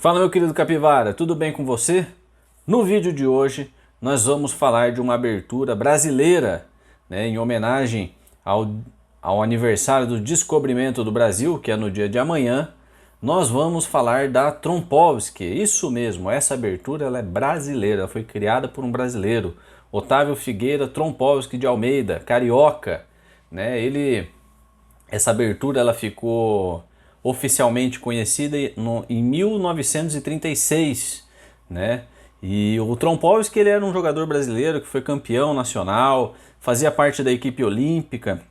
Fala, meu querido Capivara, tudo bem com você? No vídeo de hoje nós vamos falar de uma abertura brasileira, né, em homenagem ao aniversário do descobrimento do Brasil, que é no dia de amanhã. Nós vamos falar da Trompowsky, isso mesmo, essa abertura ela é brasileira, ela foi criada por um brasileiro, Otávio Figueira Trompowsky de Almeida, carioca, né? Essa abertura ela ficou oficialmente conhecida em 1936, né? E o Trompowsky ele era um jogador brasileiro que foi campeão nacional, fazia parte da equipe olímpica.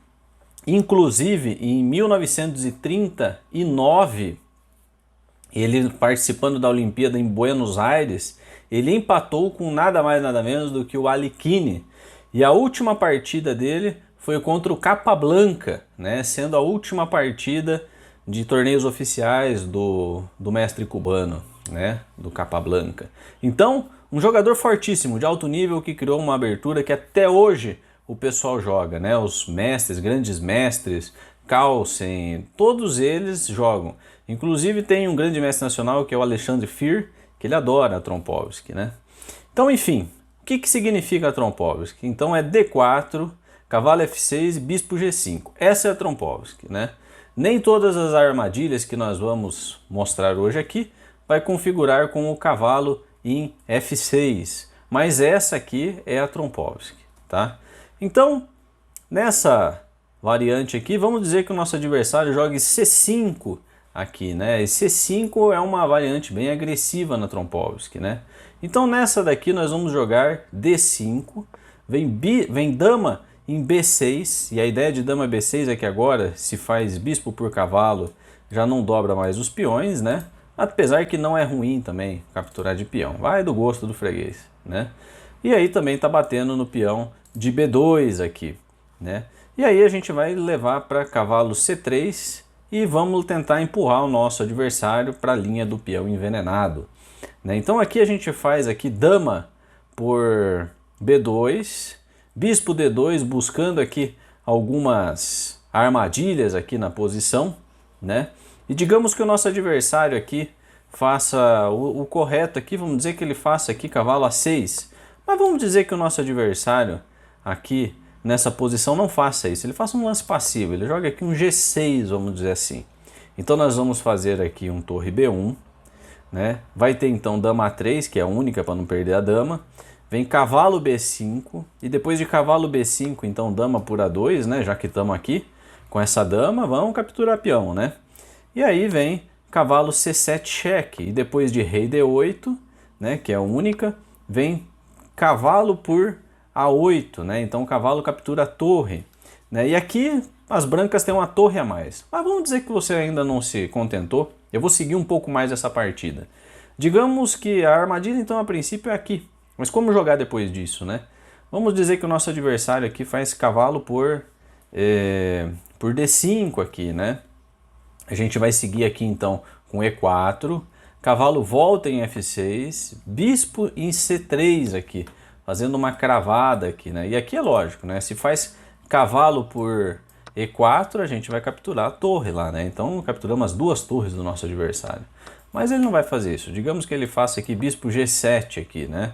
Inclusive, em 1939, ele participando da Olimpíada em Buenos Aires, ele empatou com nada mais nada menos do que o Alikine. E a última partida dele foi contra o Capablanca, né? Sendo a última partida de torneios oficiais do mestre cubano, né? Do Capablanca. Então, um jogador fortíssimo, de alto nível, que criou uma abertura que até hoje o pessoal joga, né? Os mestres, grandes mestres, Carlsen, todos eles jogam. Inclusive tem um grande mestre nacional que é o Alexandre Fier, que ele adora a Trompowsky, né? Então, enfim, o que significa a Trompowsky? Então é D4, cavalo F6, bispo G5. Essa é a Trompowsky, né? Nem todas as armadilhas que nós vamos mostrar hoje aqui vai configurar com o cavalo em F6, mas essa aqui é a Trompowsky, tá? Então, nessa variante aqui, vamos dizer que o nosso adversário jogue C5 aqui, né? E C5 é uma variante bem agressiva na Trompowsky, né? Então nessa daqui nós vamos jogar D5, vem dama em B6, e a ideia de dama B6 é que agora se faz bispo por cavalo, já não dobra mais os peões, né? Apesar que não é ruim também capturar de peão, vai do gosto do freguês, né? E aí também tá batendo no peão de B2 aqui, né? E aí a gente vai levar para cavalo C3 e vamos tentar empurrar o nosso adversário para a linha do peão envenenado, né? Então aqui a gente faz aqui dama por B2, bispo D2, buscando aqui algumas armadilhas aqui na posição, né? E digamos que o nosso adversário aqui faça o correto aqui, vamos dizer que ele faça aqui cavalo A6, mas vamos dizer que o nosso adversário aqui nessa posição não faça isso, ele faça um lance passivo, ele joga aqui um G6, vamos dizer assim. Então nós vamos fazer aqui um torre B1, né? Vai ter então dama A3, que é a única para não perder a dama. Vem cavalo B5 e depois de cavalo B5, então dama por A2, né? Já que estamos aqui com essa dama, vamos capturar peão, né? E aí vem cavalo C7 cheque e depois de rei D8, né? Que é a única, vem cavalo por A8, né? Então o cavalo captura a torre, né? E aqui as brancas têm uma torre a mais. Mas vamos dizer que você ainda não se contentou. Eu vou seguir um pouco mais essa partida. Digamos que a armadilha então a princípio é aqui. Mas como jogar depois disso, né? Vamos dizer que o nosso adversário aqui faz cavalo por D5 aqui, né? A gente vai seguir aqui então com E4, cavalo volta em F6, bispo em C3 aqui, fazendo uma cravada aqui, né? E aqui é lógico, né? Se faz cavalo por E4, a gente vai capturar a torre lá, né? Então capturamos as duas torres do nosso adversário. Mas ele não vai fazer isso. Digamos que ele faça aqui bispo G7 aqui, né?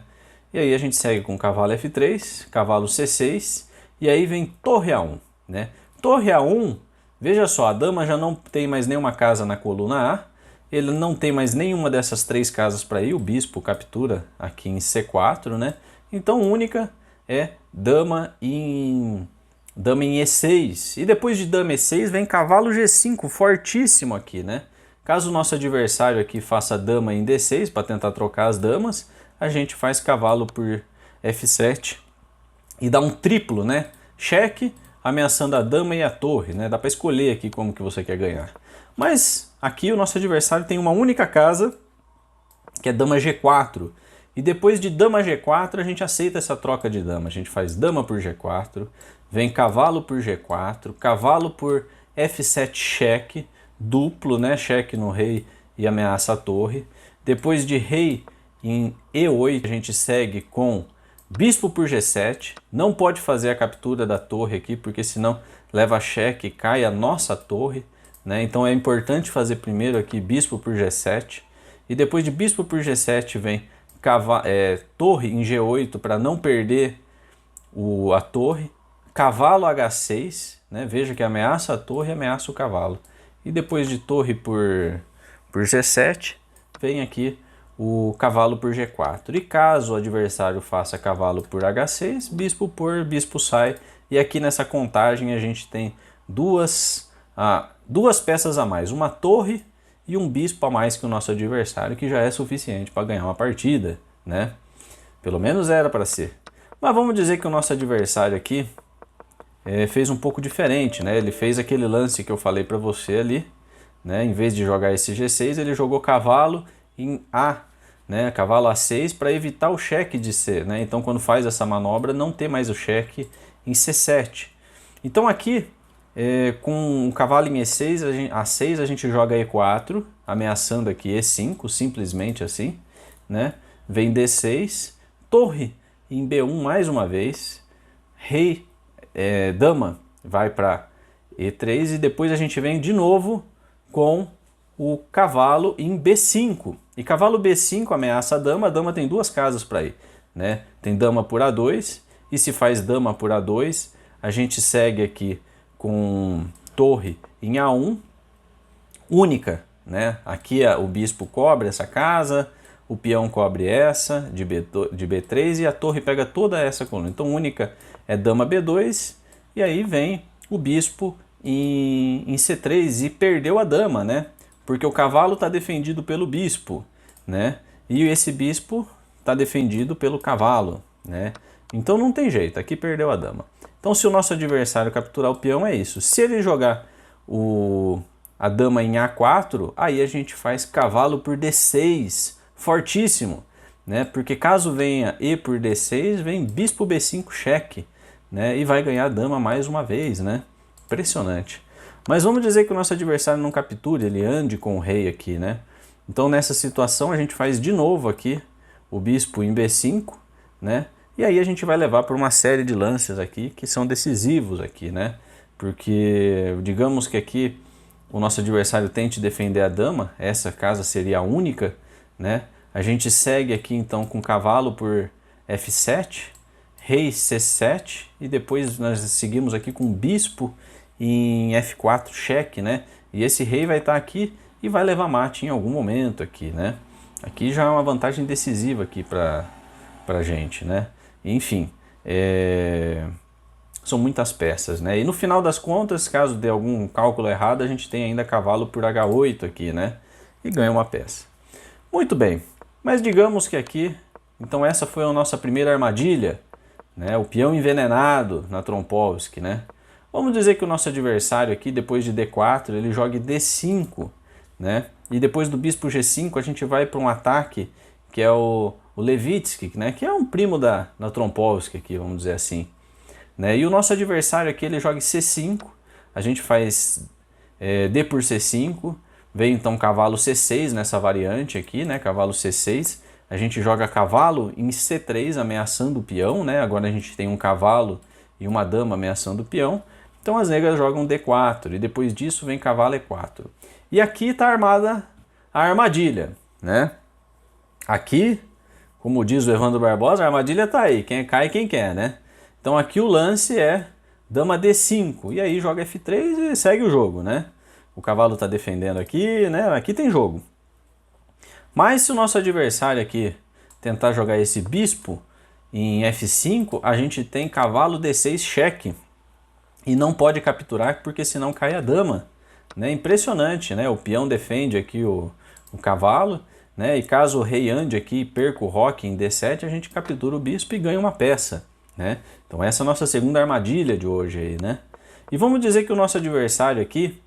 E aí a gente segue com cavalo F3, cavalo C6, e aí vem torre A1, né? Torre A1, veja só, a dama já não tem mais nenhuma casa na coluna A, ele não tem mais nenhuma dessas três casas para ir, o bispo captura aqui em C4, né? Então única é dama em E6, e depois de dama E6 vem cavalo G5, fortíssimo aqui, né? Caso o nosso adversário aqui faça dama em D6 para tentar trocar as damas, a gente faz cavalo por F7 e dá um triplo, né? Cheque, ameaçando a dama e a torre, né? Dá para escolher aqui como que você quer ganhar. Mas aqui o nosso adversário tem uma única casa, que é dama G4. E depois de dama G4, a gente aceita essa troca de dama. A gente faz dama por G4, vem cavalo por G4, cavalo por F7 cheque, duplo, né? Cheque no rei e ameaça a torre. Depois de rei em E8, a gente segue com bispo por G7. Não pode fazer a captura da torre aqui, porque senão leva cheque e cai a nossa torre, né? Então é importante fazer primeiro aqui bispo por G7. e depois de bispo por G7 vem torre em G8 para não perder a torre, cavalo H6, né? Veja que ameaça a torre e ameaça o cavalo. E depois de torre por G7, vem aqui o cavalo por G4. E caso o adversário faça cavalo por H6, bispo sai. E aqui nessa contagem a gente tem duas peças a mais, uma torre e um bispo a mais que o nosso adversário, que já é suficiente para ganhar uma partida, né? Pelo menos era para ser. Mas vamos dizer que o nosso adversário aqui fez um pouco diferente, né? Ele fez aquele lance que eu falei para você ali, né? Em vez de jogar esse G6, ele jogou cavalo em A, né? Cavalo A6 para evitar o cheque de C, né? Então quando faz essa manobra não ter mais o cheque em C7. Então aqui com o cavalo em E6, A6 a gente joga E4, ameaçando aqui E5, simplesmente assim, né? Vem D6, torre em B1 mais uma vez, rei, dama vai para E3 e depois a gente vem de novo com o cavalo em B5. E cavalo B5 ameaça a dama tem duas casas para ir, né? Tem dama por A2 e se faz dama por A2, a gente segue aqui com torre em A1, única, né? Aqui o bispo cobre essa casa, o peão cobre essa de B3 e a torre pega toda essa coluna. Então única é dama B2 e aí vem o bispo em C3 e perdeu a dama, né? Porque o cavalo está defendido pelo bispo, né? E esse bispo está defendido pelo cavalo, né? Então não tem jeito, aqui perdeu a dama. Então se o nosso adversário capturar o peão é isso. Se ele jogar a dama em A4, aí a gente faz cavalo por D6, fortíssimo, né? Porque caso venha E por D6, vem bispo B5 cheque, né? E vai ganhar a dama mais uma vez, né? Impressionante. Mas vamos dizer que o nosso adversário não capture, ele ande com o rei aqui, né? Então nessa situação a gente faz de novo aqui o bispo em B5, né? E aí a gente vai levar por uma série de lances aqui que são decisivos aqui, né? Porque digamos que aqui o nosso adversário tente defender a dama, essa casa seria a única, né? A gente segue aqui então com cavalo por F7, rei C7 e depois nós seguimos aqui com bispo em F4 cheque, né? E esse rei vai estar aqui e vai levar mate em algum momento aqui, né? Aqui já é uma vantagem decisiva aqui pra gente, né? Enfim, são muitas peças, né? E no final das contas, caso dê algum cálculo errado, a gente tem ainda cavalo por H8 aqui, né? E ganha uma peça. Muito bem, mas digamos que aqui, então essa foi a nossa primeira armadilha, né? O peão envenenado na Trompowsky, né? Vamos dizer que o nosso adversário aqui, depois de D4, ele jogue D5, né? E depois do bispo G5 a gente vai para um ataque que é o Levitsky, né? Que é um primo da Trompowsky aqui, vamos dizer assim, né? E o nosso adversário aqui, ele joga C5, a gente faz D por C5, vem então cavalo C6 nessa variante aqui, né? Cavalo C6, a gente joga cavalo em C3 ameaçando o peão, né? Agora a gente tem um cavalo e uma dama ameaçando o peão. Então as negras jogam D4 e depois disso vem cavalo E4. E aqui está armada a armadilha, né? Aqui, como diz o Evandro Barbosa, a armadilha está aí, quem cai quem quer, né? Então aqui o lance é dama D5 e aí joga F3 e segue o jogo, né? O cavalo está defendendo aqui, né? Aqui tem jogo. Mas se o nosso adversário aqui tentar jogar esse bispo em F5, a gente tem cavalo D6 cheque. E não pode capturar porque senão cai a dama, né? Impressionante, né? O peão defende aqui o cavalo, né? E caso o rei ande aqui e perca o roque em D7, a gente captura o bispo e ganha uma peça, né? Então essa é a nossa segunda armadilha de hoje aí, né? E vamos dizer que o nosso adversário aqui,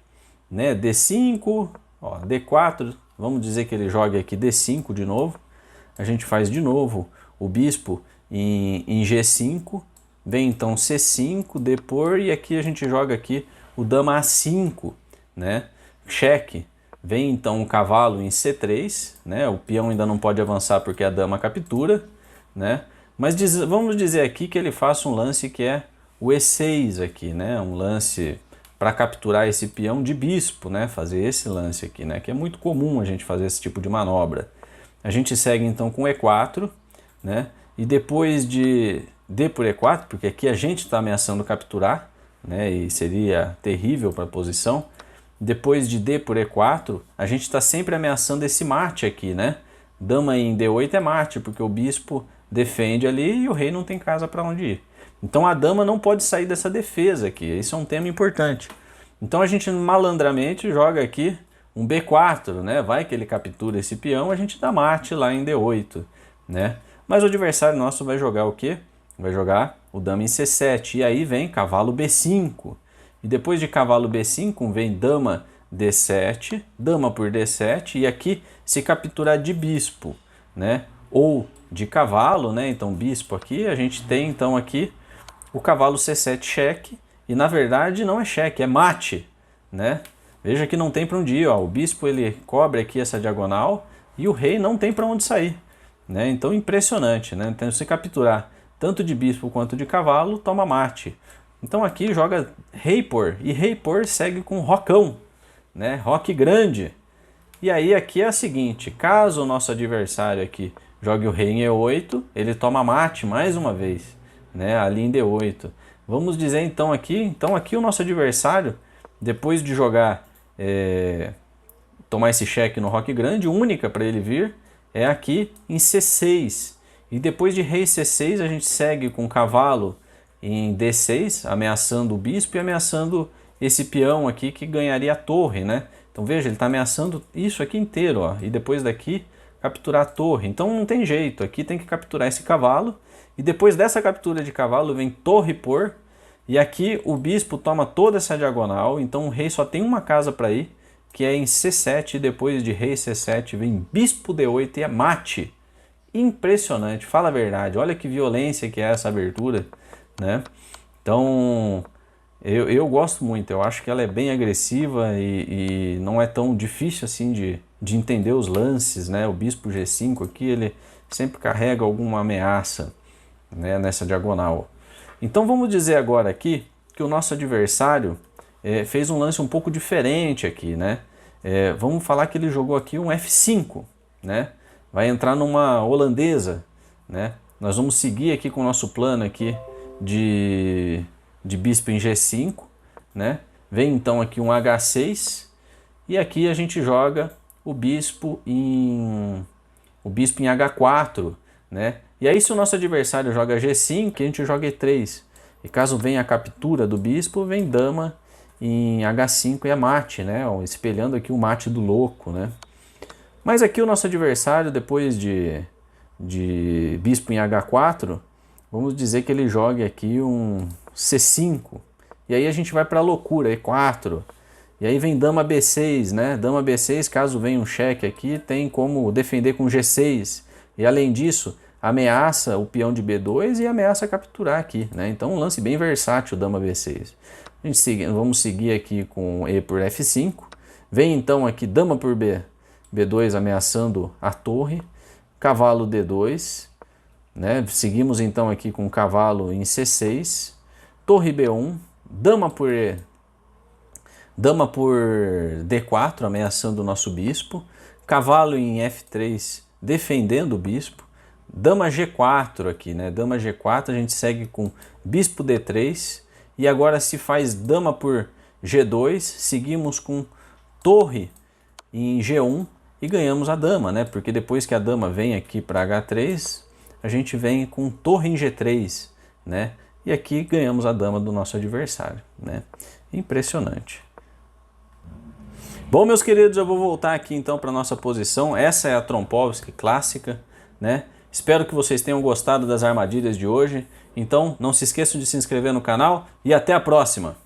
né? D5, ó, D4, vamos dizer que ele jogue aqui D5 de novo. A gente faz de novo o bispo em G5. Vem então C5, depor, e aqui a gente joga aqui o dama A5, né? Cheque. Vem então o cavalo em C3, né? O peão ainda não pode avançar porque a dama captura, né? Mas vamos dizer aqui que ele faça um lance que é o E6 aqui, né? Um lance para capturar esse peão de bispo, né? Fazer esse lance aqui, né? Que é muito comum a gente fazer esse tipo de manobra. A gente segue então com E4, né? E depois de D por E4, porque aqui a gente está ameaçando capturar, né? E seria terrível para a posição. Depois de D por E4, a gente está sempre ameaçando esse mate aqui, né? Dama em D8 é mate, porque o bispo defende ali e o rei não tem casa para onde ir. Então a dama não pode sair dessa defesa aqui, isso é um tema importante. Então a gente malandramente joga aqui um B4, né? Vai que ele captura esse peão, a gente dá mate lá em D8, né? Mas o adversário nosso vai jogar o quê? Vai jogar o dama em C7, e aí vem cavalo B5. E depois de cavalo B5 vem dama D7, dama por D7, e aqui se capturar de bispo, né? Ou de cavalo, né? Então bispo aqui, a gente tem então aqui o cavalo C7 cheque, e na verdade não é cheque, é mate, né? Veja que não tem para onde ir, ó. O bispo ele cobre aqui essa diagonal e o rei não tem para onde sair, né? Então impressionante, né? Então se capturar tanto de bispo quanto de cavalo, toma mate. Então aqui joga rei por, e rei por segue com rocão, né? Roque grande. E aí aqui é a seguinte, caso o nosso adversário aqui jogue o rei em E8, ele toma mate mais uma vez, né? Ali em D8. Vamos dizer então aqui o nosso adversário, depois de jogar, tomar esse cheque no roque grande, única para ele vir é aqui em C6. E depois de rei C6 a gente segue com cavalo em D6, ameaçando o bispo e ameaçando esse peão aqui que ganharia a torre, né? Então veja, ele está ameaçando isso aqui inteiro, ó, e depois daqui capturar a torre. Então não tem jeito, aqui tem que capturar esse cavalo, e depois dessa captura de cavalo vem torre por, e aqui o bispo toma toda essa diagonal, então o rei só tem uma casa para ir, que é em C7, e depois de rei C7 vem bispo D8 e é mate. Impressionante, fala a verdade, olha que violência que é essa abertura, né? Então eu gosto muito, eu acho que ela é bem agressiva e não é tão difícil assim de entender os lances, né? O bispo G5 aqui, ele sempre carrega alguma ameaça, né, nessa diagonal. Então vamos dizer agora aqui que o nosso adversário fez um lance um pouco diferente aqui, né? Vamos falar que ele jogou aqui um F5, né? Vai entrar numa holandesa, né? Nós vamos seguir aqui com o nosso plano aqui de bispo em G5, né? Vem então aqui um H6 e aqui a gente joga o bispo em H4, né? E aí se o nosso adversário joga G5, a gente joga E3. E caso venha a captura do bispo, vem dama em H5 e é mate, né? Ó, espelhando aqui o mate do louco, né? Mas aqui o nosso adversário, depois de bispo em H4, vamos dizer que ele jogue aqui um C5. E aí a gente vai para a loucura, E4. E aí vem dama B6, né? Dama B6, caso venha um cheque aqui, tem como defender com G6. E além disso, ameaça o peão de B2 e ameaça capturar aqui, né? Então um lance bem versátil, dama B6. Vamos seguir aqui com E por F5. Vem então aqui dama por B2 ameaçando a torre. Cavalo D2, né? Seguimos então aqui com cavalo em C6. Torre B1. Dama por D4 ameaçando o nosso bispo. Cavalo em F3 defendendo o bispo. Dama G4 aqui, né? Dama G4 a gente segue com bispo D3 e agora se faz dama por G2, seguimos com torre em G1 e ganhamos a dama, né? Porque depois que a dama vem aqui para H3, a gente vem com torre em G3, né? E aqui ganhamos a dama do nosso adversário, né? Impressionante. Bom, meus queridos, eu vou voltar aqui então para nossa posição. Essa é a Trompowsky clássica, né? Espero que vocês tenham gostado das armadilhas de hoje. Então, não se esqueçam de se inscrever no canal e até a próxima!